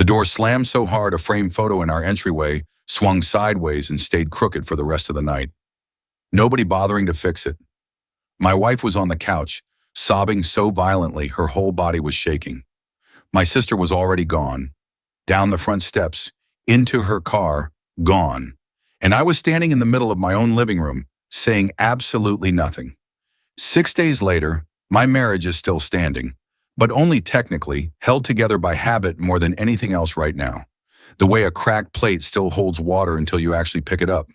door slammed so hard a framed photo in our entryway swung sideways and stayed crooked for the rest of the night. Nobody bothering to fix it. My wife was on the couch, sobbing so violently her whole body was shaking. My sister was already gone, down the front steps, into her car, gone. And I was standing in the middle of my own living room, saying absolutely nothing. 6 days later, my marriage is still standing, but only technically, held together by habit more than anything else right now. The way a cracked plate still holds water until you actually pick it up.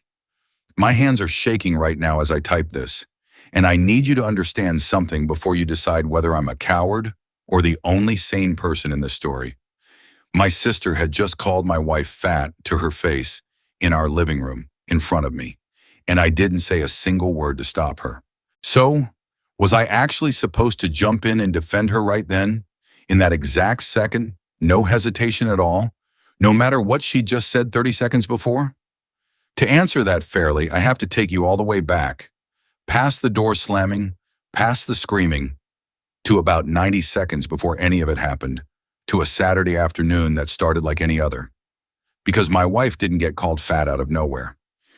My hands are shaking right now as I type this, and I need you to understand something before you decide whether I'm a coward or the only sane person in this story. My sister had just called my wife fat to her face in our living room in front of me, and I didn't say a single word to stop her. So, was I actually supposed to jump in and defend her right then, in that exact second, no hesitation at all, no matter what she'd just said 30 seconds before? To answer that fairly, I have to take you all the way back, past the door slamming, past the screaming, to about 90 seconds before any of it happened, to a Saturday afternoon that started like any other. Because my wife didn't get called fat out of nowhere.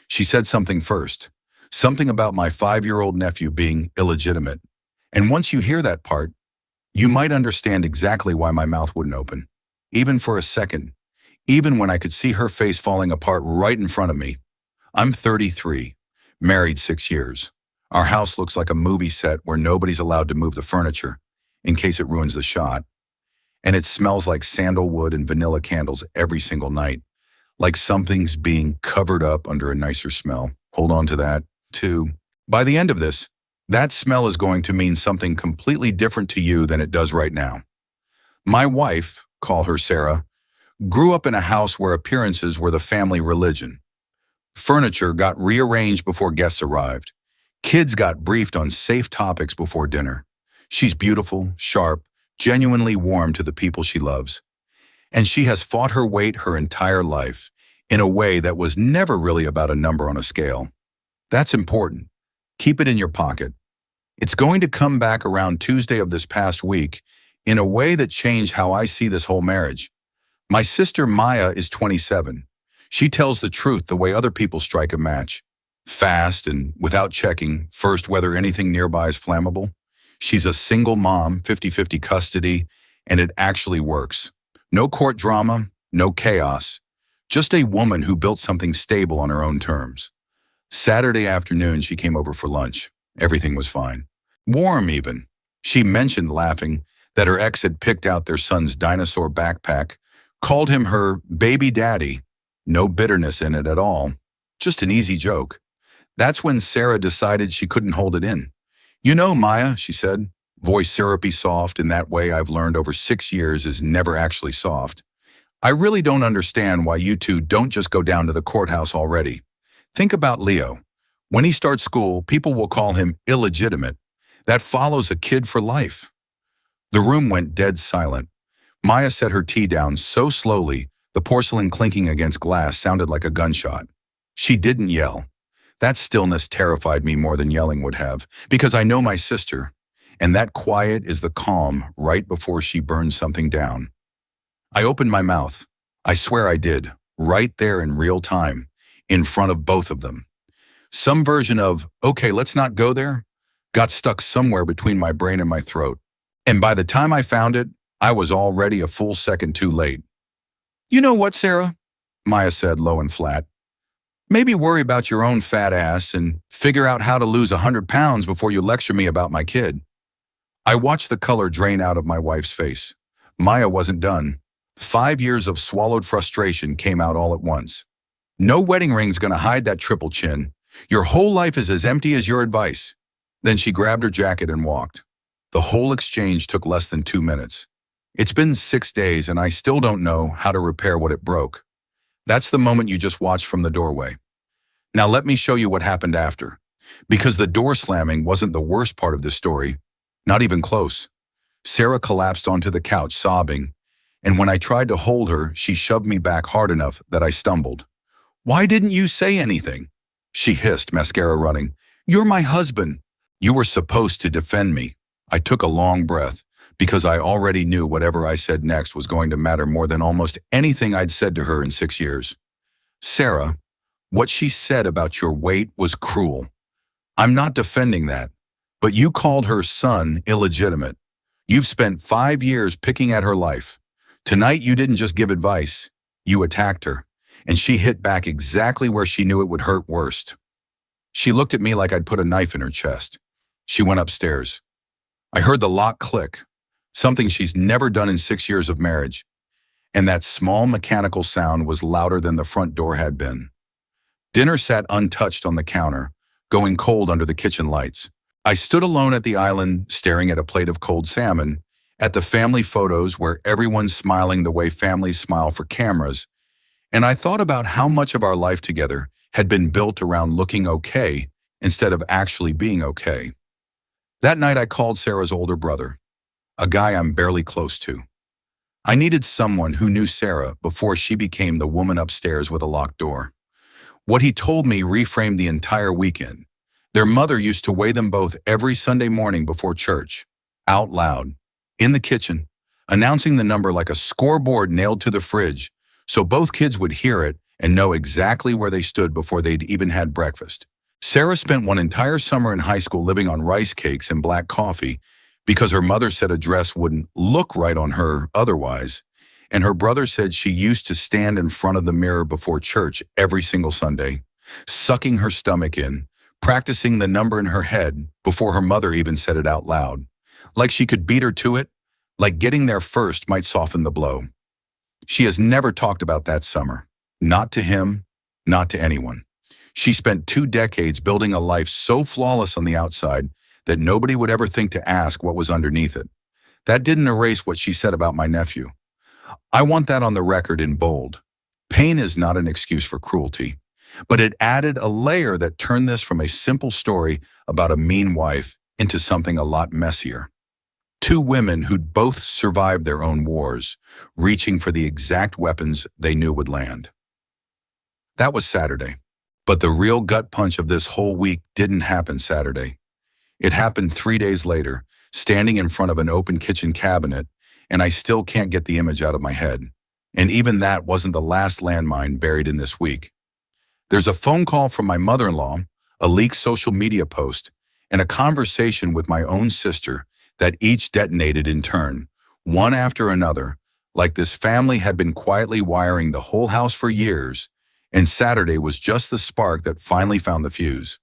She said something first, something about my 5-year-old nephew being illegitimate. And once you hear that part, you might understand exactly why my mouth wouldn't open, even for a second, even when I could see her face falling apart right in front of me. I'm 33, married 6 years. Our house looks like a movie set where nobody's allowed to move the furniture in case it ruins the shot. And it smells like sandalwood and vanilla candles every single night, like something's being covered up under a nicer smell. Hold on to that, too. By the end of this, that smell is going to mean something completely different to you than it does right now. My wife, call her Sarah, grew up in a house where appearances were the family religion. Furniture got rearranged before guests arrived. Kids got briefed on safe topics before dinner. She's beautiful, sharp, genuinely warm to the people she loves. And she has fought her weight her entire life in a way that was never really about a number on a scale. That's important. Keep it in your pocket. It's going to come back around Tuesday of this past week in a way that changed how I see this whole marriage. My sister Maya is 27. She tells the truth the way other people strike a match. Fast and without checking first whether anything nearby is flammable. She's a single mom, 50-50 custody, and it actually works. No court drama, no chaos. Just a woman who built something stable on her own terms. Saturday afternoon, she came over for lunch. Everything was fine. Warm, even. She mentioned, laughing, that her ex had picked out their son's dinosaur backpack, called him her baby daddy. No bitterness in it at all. Just an easy joke. That's when Sarah decided she couldn't hold it in. "You know, Maya," she said, voice syrupy-soft in that way I've learned over 6 years is never actually soft. "I really don't understand why you two don't just go down to the courthouse already. Think about Leo. When he starts school, people will call him illegitimate. That follows a kid for life." The room went dead silent. Maya set her tea down so slowly, the porcelain clinking against glass sounded like a gunshot. She didn't yell. That stillness terrified me more than yelling would have, because I know my sister, and that quiet is the calm right before she burns something down. I opened my mouth. I swear I did, right there in real time, in front of both of them. Some version of, "Okay, let's not go there," got stuck somewhere between my brain and my throat. And by the time I found it, I was already a full second too late. "You know what, Sarah?" Maya said, low and flat. "Maybe worry about your own fat ass and figure out how to lose 100 pounds before you lecture me about my kid." I watched the color drain out of my wife's face. Maya wasn't done. 5 years of swallowed frustration came out all at once. "No wedding ring's gonna hide that triple chin. Your whole life is as empty as your advice." Then she grabbed her jacket and walked. The whole exchange took less than 2 minutes. It's been 6 days and I still don't know how to repair what it broke. That's the moment you just watched from the doorway. Now let me show you what happened after. Because the door slamming wasn't the worst part of this story. Not even close. Sarah collapsed onto the couch sobbing, and when I tried to hold her, she shoved me back hard enough that I stumbled. "Why didn't you say anything?" she hissed, mascara running. "You're my husband. You were supposed to defend me." I took a long breath. because I already knew whatever I said next was going to matter more than almost anything I'd said to her in 6 years. Sarah, what she said about your weight was cruel. I'm not defending that, but you called her son illegitimate. You've spent 5 years picking at her life. Tonight you didn't just give advice, you attacked her, and she hit back exactly where she knew it would hurt worst. She looked at me like I'd put a knife in her chest. She went upstairs. I heard the lock click, something she's never done in 6 years of marriage, and that small mechanical sound was louder than the front door had been. Dinner sat untouched on the counter, going cold under the kitchen lights. I stood alone at the island, staring at a plate of cold salmon, at the family photos where everyone's smiling the way families smile for cameras, and I thought about how much of our life together had been built around looking okay instead of actually being okay. That night I called Sarah's older brother, a guy I'm barely close to. I needed someone who knew Sarah before she became the woman upstairs with a locked door. What he told me reframed the entire weekend. Their mother used to weigh them both every Sunday morning before church, out loud, in the kitchen, announcing the number like a scoreboard nailed to the fridge, so both kids would hear it and know exactly where they stood before they'd even had breakfast. Sarah spent one entire summer in high school living on rice cakes and black coffee because her mother said a dress wouldn't look right on her otherwise, and her brother said she used to stand in front of the mirror before church every single Sunday, sucking her stomach in, practicing the number in her head before her mother even said it out loud. Like she could beat her to it, like getting there first might soften the blow. She has never talked about that summer. Not to him, not to anyone. She spent 2 decades building a life so flawless on the outside that nobody would ever think to ask what was underneath it. That didn't erase what she said about my nephew. I want that on the record in bold. Pain is not an excuse for cruelty, but it added a layer that turned this from a simple story about a mean wife into something a lot messier. 2 women who'd both survived their own wars, reaching for the exact weapons they knew would land. That was Saturday. But the real gut punch of this whole week didn't happen Saturday. It happened 3 days later, standing in front of an open kitchen cabinet, and I still can't get the image out of my head. And even that wasn't the last landmine buried in this week. There's a phone call from my mother-in-law, a leaked social media post, and a conversation with my own sister that each detonated in turn, one after another, like this family had been quietly wiring the whole house for years, and Saturday was just the spark that finally found the fuse.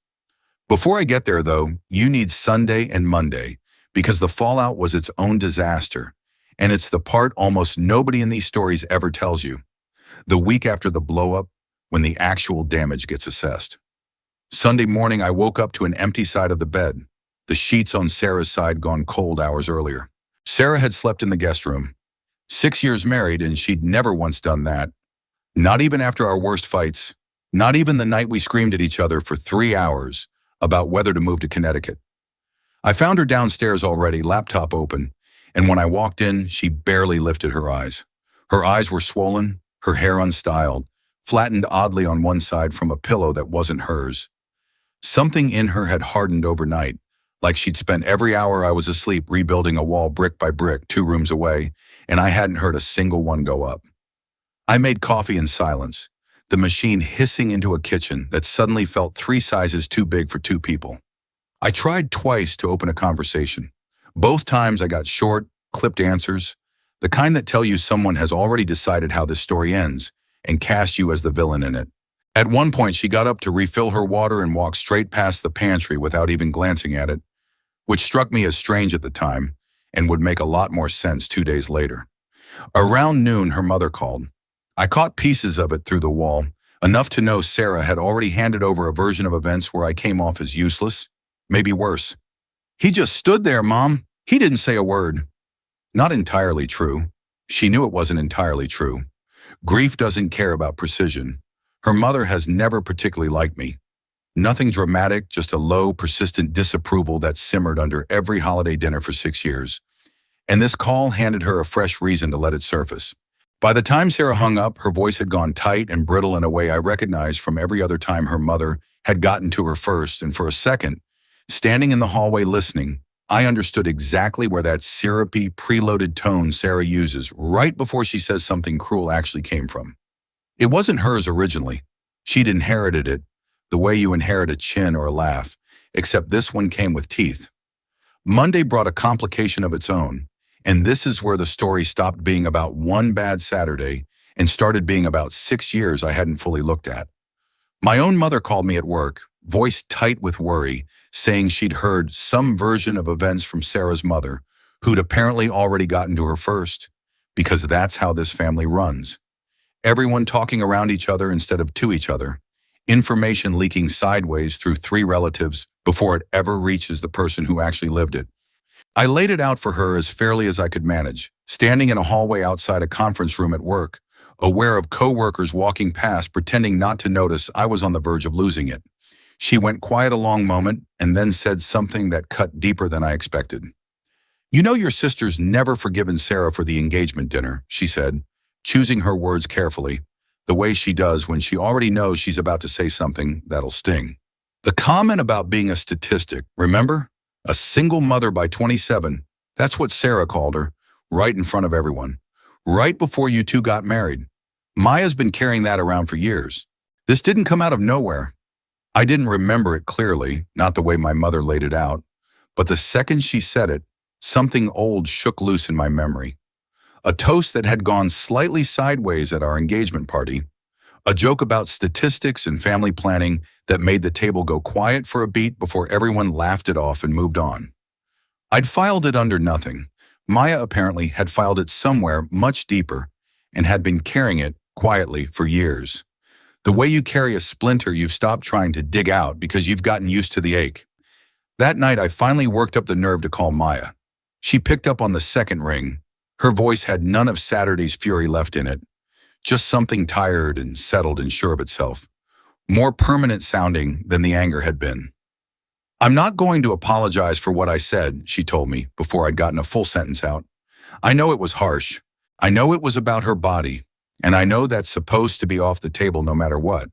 Before I get there, though, you need Sunday and Monday, because the fallout was its own disaster, and it's the part almost nobody in these stories ever tells you. The week after the blow-up, when the actual damage gets assessed. Sunday morning, I woke up to an empty side of the bed, the sheets on Sarah's side gone cold hours earlier. Sarah had slept in the guest room. 6 years married, and she'd never once done that. Not even after our worst fights, not even the night we screamed at each other for 3 hours about whether to move to Connecticut. I found her downstairs already, laptop open, and when I walked in, she barely lifted her eyes. Her eyes were swollen, her hair unstyled, flattened oddly on one side from a pillow that wasn't hers. Something in her had hardened overnight, like she'd spent every hour I was asleep rebuilding a wall brick by brick 2 rooms away, and I hadn't heard a single one go up. I made coffee in silence, the machine hissing into a kitchen that suddenly felt 3 sizes too big for 2 people. I tried twice to open a conversation. Both times I got short, clipped answers, the kind that tell you someone has already decided how this story ends and cast you as the villain in it. At one point, she got up to refill her water and walked straight past the pantry without even glancing at it, which struck me as strange at the time and would make a lot more sense 2 days later. Around noon, her mother called. I caught pieces of it through the wall, enough to know Sarah had already handed over a version of events where I came off as useless, maybe worse. He just stood there, Mom. He didn't say a word. Not entirely true. She knew it wasn't entirely true. Grief doesn't care about precision. Her mother has never particularly liked me. Nothing dramatic, just a low, persistent disapproval that simmered under every holiday dinner for 6 years. And this call handed her a fresh reason to let it surface. By the time Sarah hung up, her voice had gone tight and brittle in a way I recognized from every other time her mother had gotten to her first, and for a second, standing in the hallway listening, I understood exactly where that syrupy, preloaded tone Sarah uses right before she says something cruel actually came from. It wasn't hers originally. She'd inherited it, the way you inherit a chin or a laugh, except this one came with teeth. Monday brought a complication of its own, and this is where the story stopped being about one bad Saturday and started being about 6 years I hadn't fully looked at. My own mother called me at work, voice tight with worry, saying she'd heard some version of events from Sarah's mother, who'd apparently already gotten to her first, because that's how this family runs. Everyone talking around each other instead of to each other. Information leaking sideways through three relatives before it ever reaches the person who actually lived it. I laid it out for her as fairly as I could manage, standing in a hallway outside a conference room at work, aware of coworkers walking past pretending not to notice I was on the verge of losing it. She went quiet a long moment and then said something that cut deeper than I expected. "You know your sister's never forgiven Sarah for the engagement dinner," she said, choosing her words carefully, the way she does when she already knows she's about to say something that'll sting. The comment about being a statistic, remember? A single mother by 27, that's what Sarah called her, right in front of everyone. Right before you two got married. Maya's been carrying that around for years. This didn't come out of nowhere. I didn't remember it clearly, not the way my mother laid it out, but the second she said it, something old shook loose in my memory. A toast that had gone slightly sideways at our engagement party, a joke about statistics and family planning that made the table go quiet for a beat before everyone laughed it off and moved on. I'd filed it under nothing. Maya apparently had filed it somewhere much deeper and had been carrying it quietly for years. The way you carry a splinter you've stopped trying to dig out because you've gotten used to the ache. That night I finally worked up the nerve to call Maya. She picked up on the second ring. Her voice had none of Saturday's fury left in it, just something tired and settled and sure of itself, more permanent sounding than the anger had been. "I'm not going to apologize for what I said," she told me before I'd gotten a full sentence out. "I know it was harsh. I know it was about her body, and I know that's supposed to be off the table no matter what.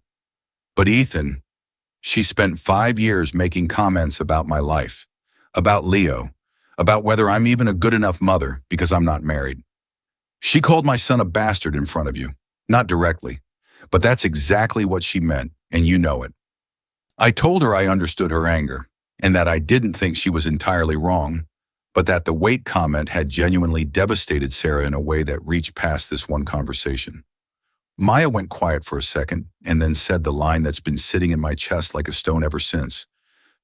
But Ethan, she spent 5 years making comments about my life, about Leo, about whether I'm even a good enough mother because I'm not married. She called my son a bastard in front of you, not directly, but that's exactly what she meant, and you know it." I told her I understood her anger, and that I didn't think she was entirely wrong, but that the weight comment had genuinely devastated Sarah in a way that reached past this one conversation. Maya went quiet for a second and then said the line that's been sitting in my chest like a stone ever since,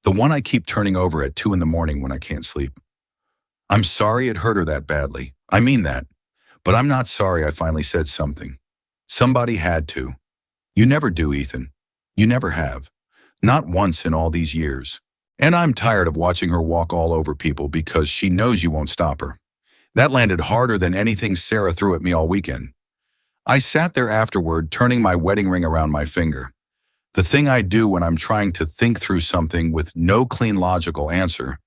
the one I keep turning over at 2 a.m. when I can't sleep. "I'm sorry it hurt her that badly. I mean that. But I'm not sorry I finally said something. Somebody had to. You never do, Ethan. You never have. Not once in all these years. And I'm tired of watching her walk all over people because she knows you won't stop her." That landed harder than anything Sarah threw at me all weekend. I sat there afterward, turning my wedding ring around my finger. The thing I do when I'm trying to think through something with no clean logical answer,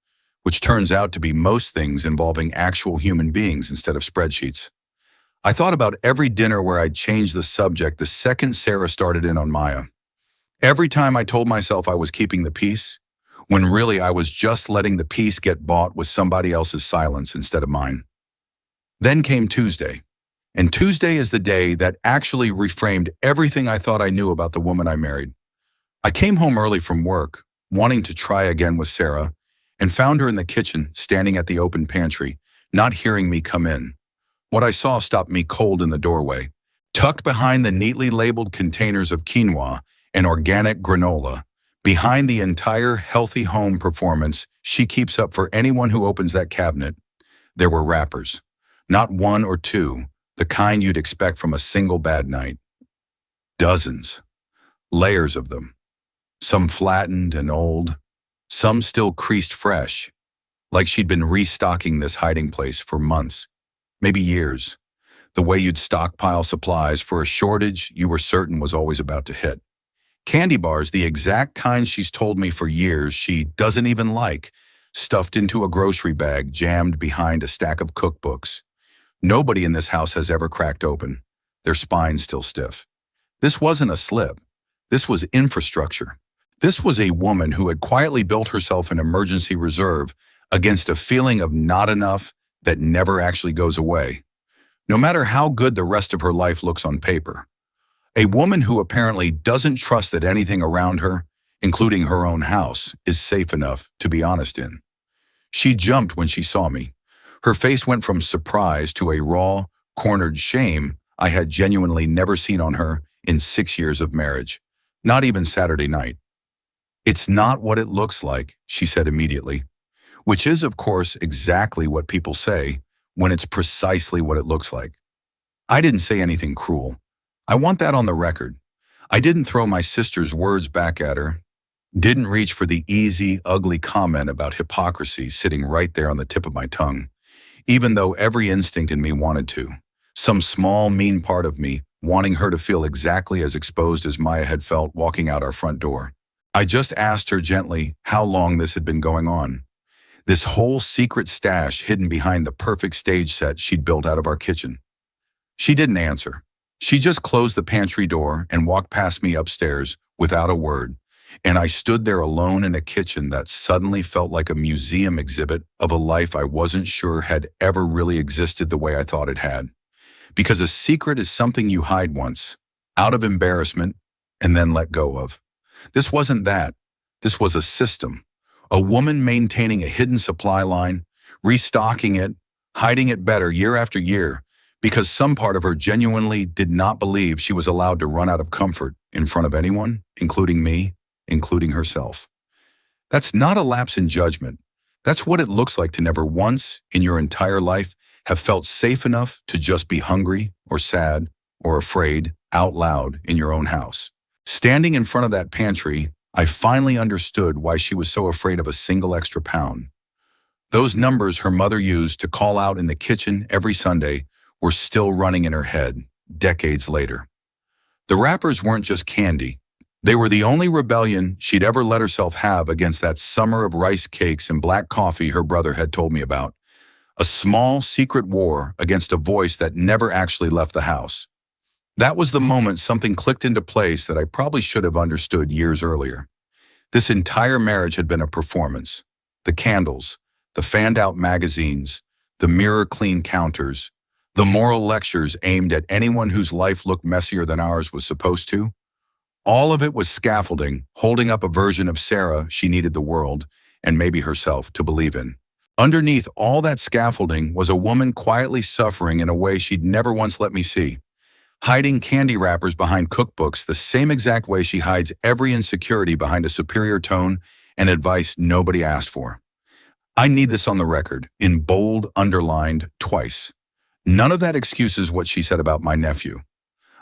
which turns out to be most things involving actual human beings instead of spreadsheets. I thought about every dinner where I'd changed the subject the second Sarah started in on Maya. Every time I told myself I was keeping the peace, when really I was just letting the peace get bought with somebody else's silence instead of mine. Then came Tuesday, and Tuesday is the day that actually reframed everything I thought I knew about the woman I married. I came home early from work, wanting to try again with Sarah, and found her in the kitchen, standing at the open pantry, not hearing me come in. What I saw stopped me cold in the doorway. Tucked behind the neatly labeled containers of quinoa and organic granola, behind the entire healthy home performance she keeps up for anyone who opens that cabinet, there were wrappers. Not one or two, the kind you'd expect from a single bad night. Dozens. Layers of them. Some flattened and old, some still creased fresh, like she'd been restocking this hiding place for months, maybe years, the way you'd stockpile supplies for a shortage you were certain was always about to hit. Candy bars, the exact kind she's told me for years she doesn't even like, stuffed into a grocery bag jammed behind a stack of cookbooks. Nobody in this house has ever cracked open, their spines still stiff. This wasn't a slip. This was infrastructure. This was a woman who had quietly built herself an emergency reserve against a feeling of not enough that never actually goes away, no matter how good the rest of her life looks on paper. A woman who apparently doesn't trust that anything around her, including her own house, is safe enough to be honest in. She jumped when she saw me. Her face went from surprise to a raw, cornered shame I had genuinely never seen on her in 6 years of marriage. Not even Saturday night. "It's not what it looks like," she said immediately. Which is, of course, exactly what people say when it's precisely what it looks like. I didn't say anything cruel. I want that on the record. I didn't throw my sister's words back at her. Didn't reach for the easy, ugly comment about hypocrisy sitting right there on the tip of my tongue, even though every instinct in me wanted to. Some small, mean part of me wanting her to feel exactly as exposed as Maya had felt walking out our front door. I just asked her gently how long this had been going on. This whole secret stash hidden behind the perfect stage set she'd built out of our kitchen. She didn't answer. She just closed the pantry door and walked past me upstairs without a word, and I stood there alone in a kitchen that suddenly felt like a museum exhibit of a life I wasn't sure had ever really existed the way I thought it had. Because a secret is something you hide once, out of embarrassment, and then let go of. This wasn't that. This was a system. A woman maintaining a hidden supply line, restocking it, hiding it better year after year, because some part of her genuinely did not believe she was allowed to run out of comfort in front of anyone, including me, including herself. That's not a lapse in judgment. That's what it looks like to never once in your entire life have felt safe enough to just be hungry or sad or afraid out loud in your own house. Standing in front of that pantry, I finally understood why she was so afraid of a single extra pound. Those numbers her mother used to call out in the kitchen every Sunday were still running in her head, decades later. The wrappers weren't just candy. They were the only rebellion she'd ever let herself have against that summer of rice cakes and black coffee her brother had told me about. A small, secret war against a voice that never actually left the house. That was the moment something clicked into place that I probably should have understood years earlier. This entire marriage had been a performance. The candles, the fanned-out magazines, the mirror-clean counters, the moral lectures aimed at anyone whose life looked messier than ours was supposed to. All of it was scaffolding, holding up a version of Sarah she needed the world, and maybe herself, to believe in. Underneath all that scaffolding was a woman quietly suffering in a way she'd never once let me see. Hiding candy wrappers behind cookbooks the same exact way she hides every insecurity behind a superior tone and advice nobody asked for. I need this on the record, in bold, underlined, twice. None of that excuses what she said about my nephew.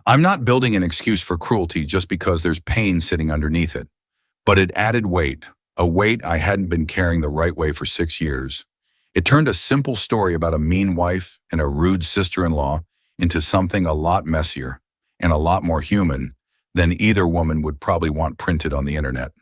I'm not building an excuse for cruelty just because there's pain sitting underneath it. But it added weight, a weight I hadn't been carrying the right way for 6 years. It turned a simple story about a mean wife and a rude sister-in-law into something a lot messier and a lot more human than either woman would probably want printed on the internet.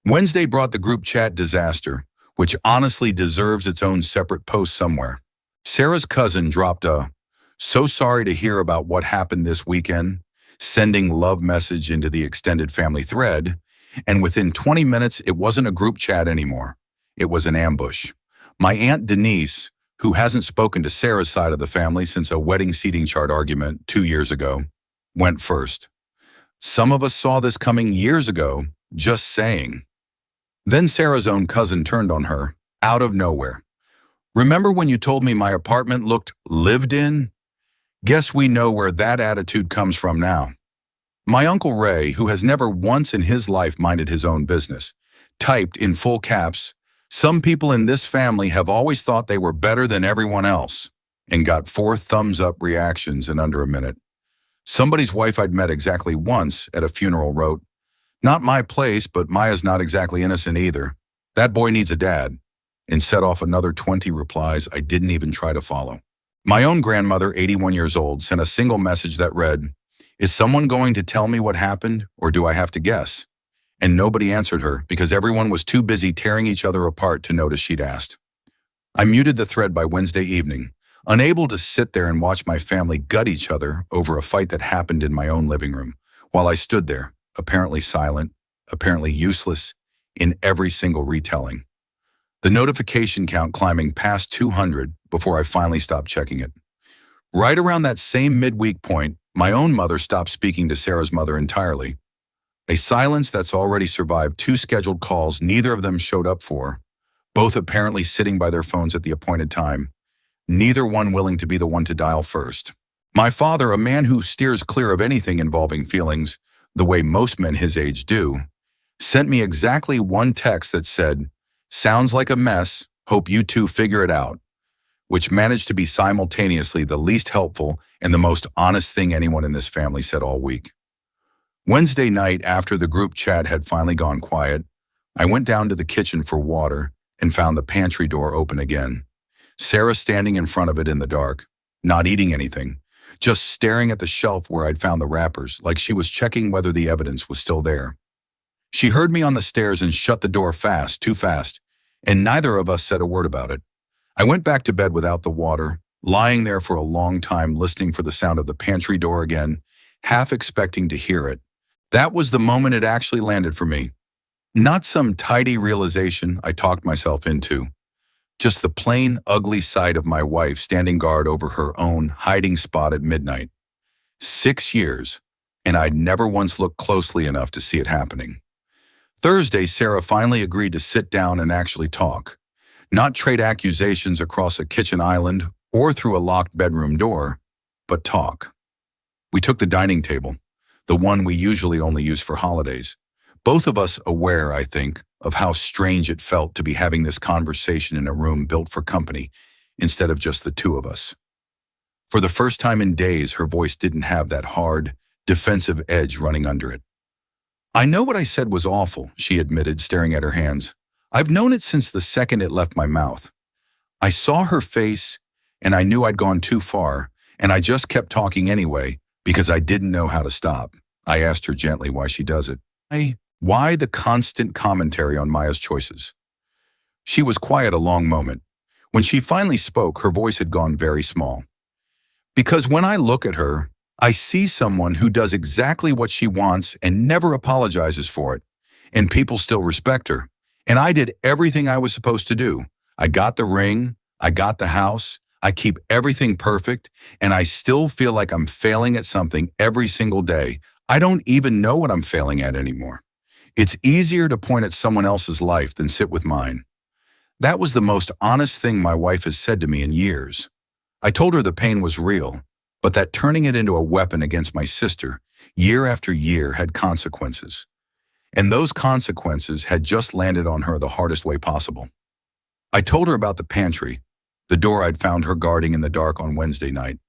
Wednesday brought the group chat disaster, which honestly deserves its own separate post somewhere. Sarah's cousin dropped a "so sorry to hear about what happened this weekend," sending love message into the extended family thread, and within 20 minutes it wasn't a group chat anymore. It was an ambush. My Aunt Denise, who hasn't spoken to Sarah's side of the family since a wedding seating chart argument 2 years ago, went first. "Some of us saw this coming years ago, just saying." Then Sarah's own cousin turned on her, out of nowhere. "Remember when you told me my apartment looked lived in? Guess we know where that attitude comes from now." My Uncle Ray, who has never once in his life minded his own business, typed in full caps, "Some people in this family have always thought they were better than everyone else," and got 4 thumbs-up reactions in under a minute. Somebody's wife I'd met exactly once at a funeral wrote, "Not my place, but Maya's not exactly innocent either. That boy needs a dad," and set off another 20 replies I didn't even try to follow. My own grandmother, 81 years old, sent a single message that read, "Is someone going to tell me what happened, or do I have to guess?" And nobody answered her because everyone was too busy tearing each other apart to notice she'd asked. I muted the thread by Wednesday evening, unable to sit there and watch my family gut each other over a fight that happened in my own living room, while I stood there, apparently silent, apparently useless, in every single retelling. the notification count climbing past 200 before I finally stopped checking it. Right around that same midweek point, my own mother stopped speaking to Sarah's mother entirely. A silence that's already survived 2 scheduled calls neither of them showed up for, both apparently sitting by their phones at the appointed time, neither one willing to be the one to dial first. My father, a man who steers clear of anything involving feelings, the way most men his age do, sent me exactly one text that said, "Sounds like a mess, hope you two figure it out," which managed to be simultaneously the least helpful and the most honest thing anyone in this family said all week. Wednesday night, after the group chat had finally gone quiet, I went down to the kitchen for water and found the pantry door open again. Sarah standing in front of it in the dark, not eating anything, just staring at the shelf where I'd found the wrappers, like she was checking whether the evidence was still there. She heard me on the stairs and shut the door fast, too fast, and neither of us said a word about it. I went back to bed without the water, lying there for a long time listening for the sound of the pantry door again, half expecting to hear it. That was the moment it actually landed for me. Not some tidy realization I talked myself into. Just the plain, ugly sight of my wife standing guard over her own hiding spot at midnight. 6 years, and I'd never once looked closely enough to see it happening. Thursday, Sarah finally agreed to sit down and actually talk. Not trade accusations across a kitchen island or through a locked bedroom door, but talk. We took the dining table, the one we usually only use for holidays. Both of us aware, I think, of how strange it felt to be having this conversation in a room built for company instead of just the two of us. For the first time in days, her voice didn't have that hard, defensive edge running under it. "I know what I said was awful," she admitted, staring at her hands. "I've known it since the second it left my mouth. I saw her face, and I knew I'd gone too far, and I just kept talking anyway because I didn't know how to stop." I asked her gently why she does it. Why the constant commentary on Maya's choices? She was quiet a long moment. When she finally spoke, her voice had gone very small. "Because when I look at her, I see someone who does exactly what she wants and never apologizes for it, and people still respect her. And I did everything I was supposed to do. I got the ring, I got the house, I keep everything perfect, and I still feel like I'm failing at something every single day. I don't even know what I'm failing at anymore. It's easier to point at someone else's life than sit with mine." That was the most honest thing my wife has said to me in years. I told her the pain was real, but that turning it into a weapon against my sister, year after year, had consequences. And those consequences had just landed on her the hardest way possible. I told her about the pantry, the door I'd found her guarding in the dark on Wednesday night,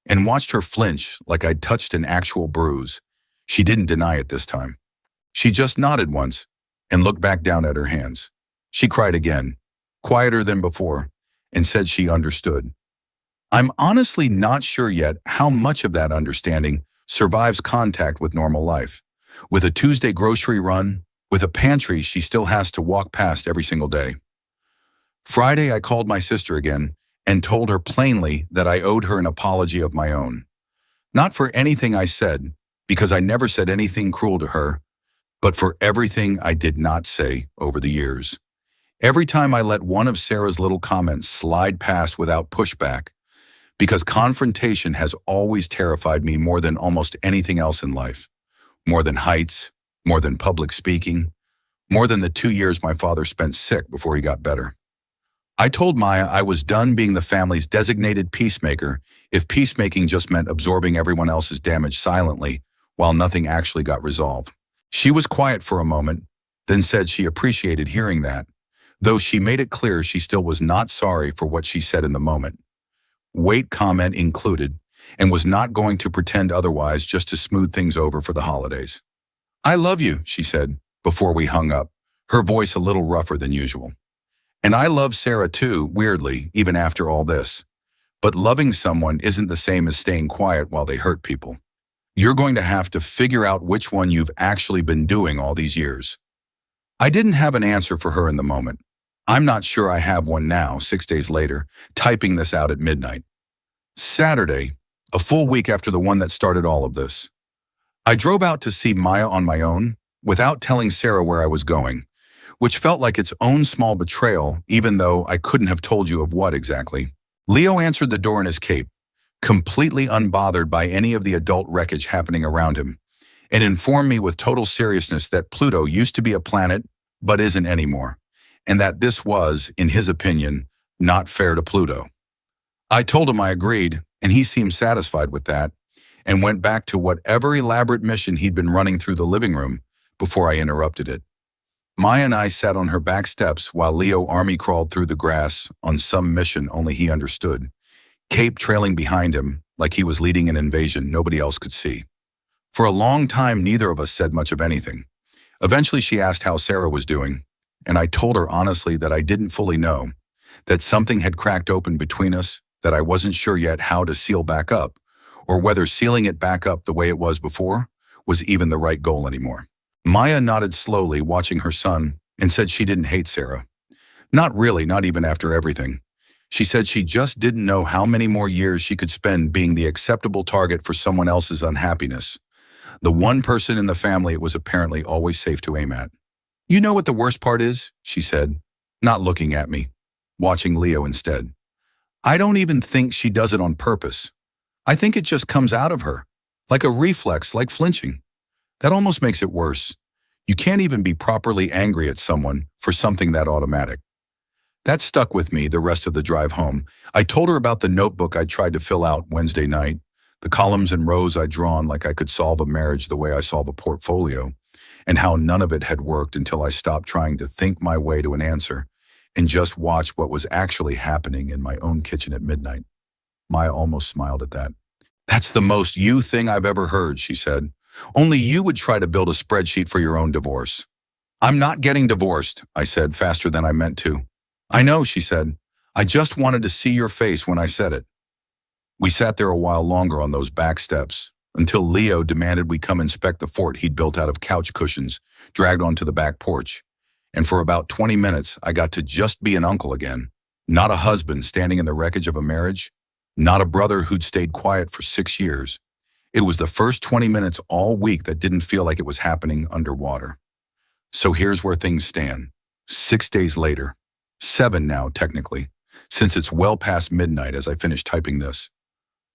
and watched her flinch like I'd touched an actual bruise. She didn't deny it this time. She just nodded once and looked back down at her hands. She cried again, quieter than before, and said she understood. I'm honestly not sure yet how much of that understanding survives contact with normal life. With a Tuesday grocery run, with a pantry she still has to walk past every single day. Friday, I called my sister again and told her plainly that I owed her an apology of my own. Not for anything I said, because I never said anything cruel to her, but for everything I did not say over the years. Every time I let one of Sarah's little comments slide past without pushback, because confrontation has always terrified me more than almost anything else in life. More than heights, more than public speaking, more than the 2 years my father spent sick before he got better. I told Maya I was done being the family's designated peacemaker if peacemaking just meant absorbing everyone else's damage silently while nothing actually got resolved. She was quiet for a moment, then said she appreciated hearing that, though she made it clear she still was not sorry for what she said in the moment. Weight comment included, and was not going to pretend otherwise just to smooth things over for the holidays. "I love you," she said, before we hung up, her voice a little rougher than usual. And I love Sarah too, weirdly, even after all this. But loving someone isn't the same as staying quiet while they hurt people. You're going to have to figure out which one you've actually been doing all these years. I didn't have an answer for her in the moment. I'm not sure I have one now, 6 days later, typing this out at midnight. Saturday, a full week after the one that started all of this. I drove out to see Maya on my own, without telling Sarah where I was going. which felt like its own small betrayal, even though I couldn't have told you of what exactly. Leo answered the door in his cape, completely unbothered by any of the adult wreckage happening around him, and informed me with total seriousness that Pluto used to be a planet, but isn't anymore, and that this was, in his opinion, not fair to Pluto. I told him I agreed, and he seemed satisfied with that, and went back to whatever elaborate mission he'd been running through the living room before I interrupted it. Maya and I sat on her back steps while Leo army crawled through the grass on some mission only he understood, cape trailing behind him like he was leading an invasion nobody else could see. For a long time, neither of us said much of anything. Eventually, she asked how Sarah was doing, and I told her honestly that I didn't fully know, that something had cracked open between us that I wasn't sure yet how to seal back up, or whether sealing it back up the way it was before was even the right goal anymore. Maya nodded slowly, watching her son, and said she didn't hate Sarah. Not really, not even after everything. She said she just didn't know how many more years she could spend being the acceptable target for someone else's unhappiness. The one person in the family it was apparently always safe to aim at. You know what the worst part is? She said, not looking at me, watching Leo instead. I don't even think she does it on purpose. I think it just comes out of her, like a reflex, like flinching. That almost makes it worse. You can't even be properly angry at someone for something that automatic. That stuck with me the rest of the drive home. I told her about the notebook I tried to fill out Wednesday night, the columns and rows I'd drawn like I could solve a marriage the way I solve a portfolio, and how none of it had worked until I stopped trying to think my way to an answer and just watched what was actually happening in my own kitchen at midnight. Maya almost smiled at that. That's the most you thing I've ever heard, she said. Only you would try to build a spreadsheet for your own divorce. I'm not getting divorced, I said faster than I meant to. I know, she said. I just wanted to see your face when I said it. We sat there a while longer on those back steps, until Leo demanded we come inspect the fort he'd built out of couch cushions, dragged onto the back porch. And for about 20 minutes, I got to just be an uncle again. Not a husband standing in the wreckage of a marriage, not a brother who'd stayed quiet for 6 years. It was the first 20 minutes all week that didn't feel like it was happening underwater. So here's where things stand. 6 days later, 7 now technically, since it's well past midnight as I finish typing this.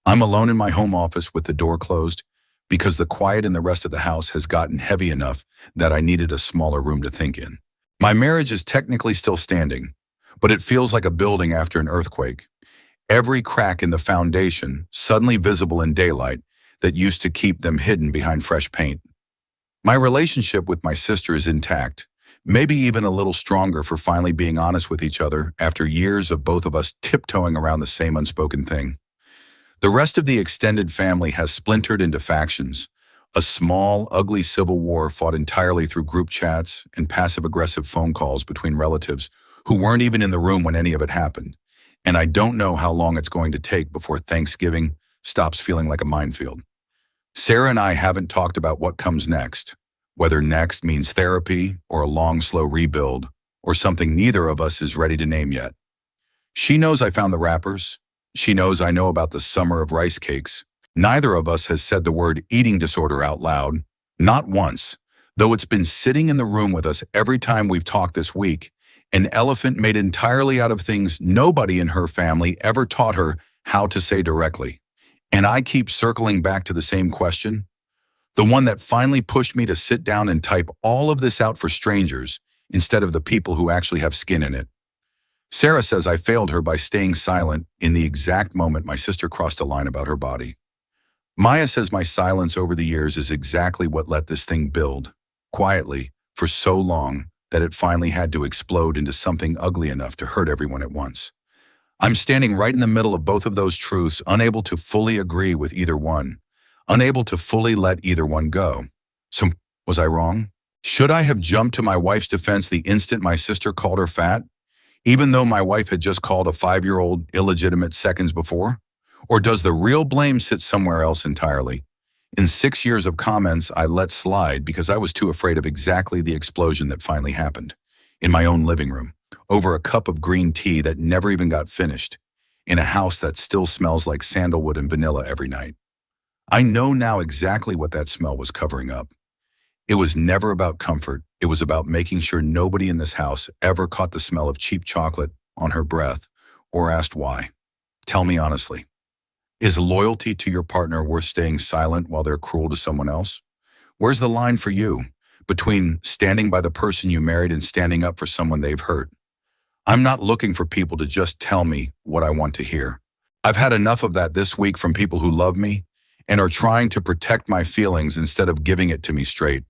I'm alone in my home office with the door closed because the quiet in the rest of the house has gotten heavy enough that I needed a smaller room to think in. My marriage is technically still standing, but it feels like a building after an earthquake. Every crack in the foundation suddenly visible in daylight that used to keep them hidden behind fresh paint. My relationship with my sister is intact, maybe even a little stronger for finally being honest with each other after years of both of us tiptoeing around the same unspoken thing. The rest of the extended family has splintered into factions, a small, ugly civil war fought entirely through group chats and passive-aggressive phone calls between relatives who weren't even in the room when any of it happened. And I don't know how long it's going to take before Thanksgiving stops feeling like a minefield. Sarah and I haven't talked about what comes next, whether next means therapy or a long, slow rebuild, or something neither of us is ready to name yet. She knows I found the wrappers. She knows I know about the summer of rice cakes. Neither of us has said the word eating disorder out loud, not once, though it's been sitting in the room with us every time we've talked this week, an elephant made entirely out of things nobody in her family ever taught her how to say directly. And I keep circling back to the same question, the one that finally pushed me to sit down and type all of this out for strangers instead of the people who actually have skin in it. Sarah says I failed her by staying silent in the exact moment my sister crossed a line about her body. Maya says my silence over the years is exactly what let this thing build, quietly, for so long that it finally had to explode into something ugly enough to hurt everyone at once. I'm standing right in the middle of both of those truths, unable to fully agree with either one, unable to fully let either one go. So, was I wrong? Should I have jumped to my wife's defense the instant my sister called her fat, even though my wife had just called a 5-year-old illegitimate seconds before? Or does the real blame sit somewhere else entirely? In 6 years of comments I let slide because I was too afraid of exactly the explosion that finally happened, in my own living room, over a cup of green tea that never even got finished, in a house that still smells like sandalwood and vanilla every night. I know now exactly what that smell was covering up. It was never about comfort. It was about making sure nobody in this house ever caught the smell of cheap chocolate on her breath or asked why. Tell me honestly, is loyalty to your partner worth staying silent while they're cruel to someone else? Where's the line for you between standing by the person you married and standing up for someone they've hurt? I'm not looking for people to just tell me what I want to hear. I've had enough of that this week from people who love me and are trying to protect my feelings instead of giving it to me straight.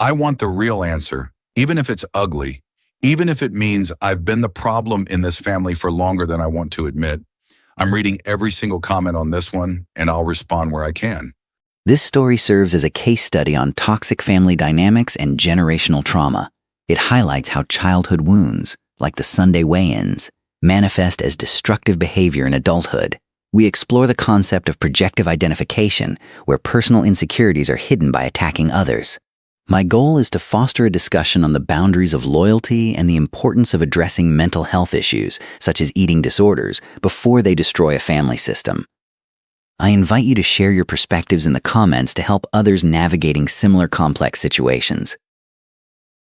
I want the real answer, even if it's ugly, even if it means I've been the problem in this family for longer than I want to admit. I'm reading every single comment on this one, and I'll respond where I can. This story serves as a case study on toxic family dynamics and generational trauma. It highlights how childhood wounds, like the Sunday weigh-ins, manifest as destructive behavior in adulthood. We explore the concept of projective identification, where personal insecurities are hidden by attacking others. My goal is to foster a discussion on the boundaries of loyalty and the importance of addressing mental health issues, such as eating disorders, before they destroy a family system. I invite you to share your perspectives in the comments to help others navigating similar complex situations.